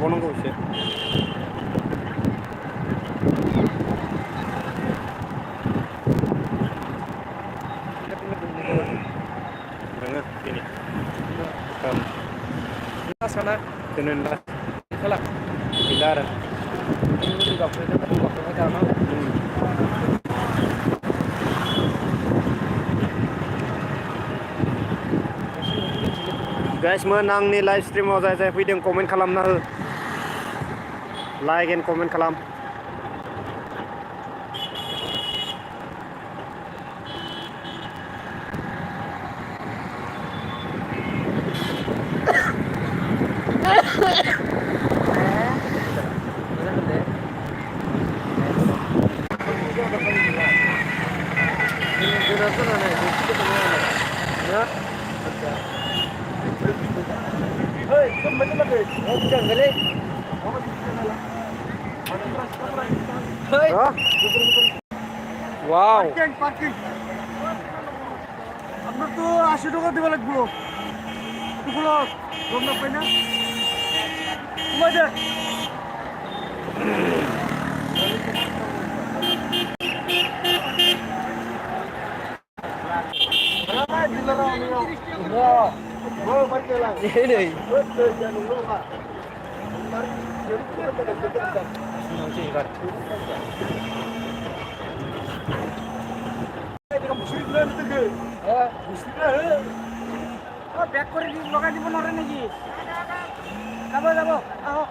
नाजाबावनांगौ एसे नोङो दिनै साना दोनोनला खोला गैला आरो गाबख्रायबाय थानो गाइसमोन आंनि लाइभ स्ट्रिमाव जाय जाय फैदों कमेन्ट खालामना हो लाइक एन्ड कमेन्ट खालाम ওয়াও পার্কিং আপনার তো 80 টাকা দিবা লাগবো এগুলো গম না পাই না ব্যাক করে লগাই দিব না নাকি যাব যাব আহ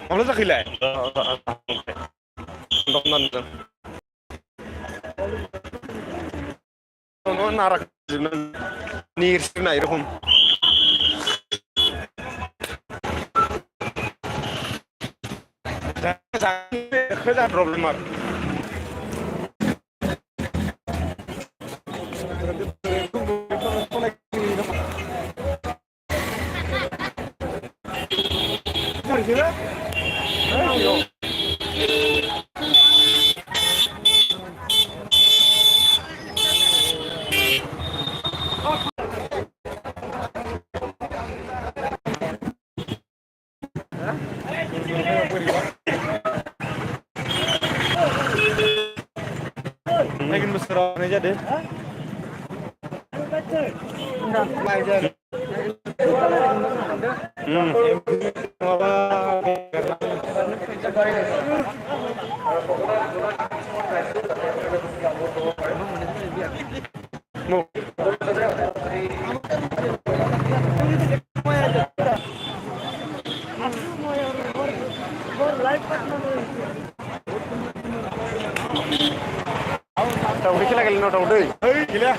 Kamu sakilay? Nonton. Nonton narak nir sina irohum. Kaya problem ar. Lagi besar aja deh. Tahu kita lagi nonton deh. Hei, gila.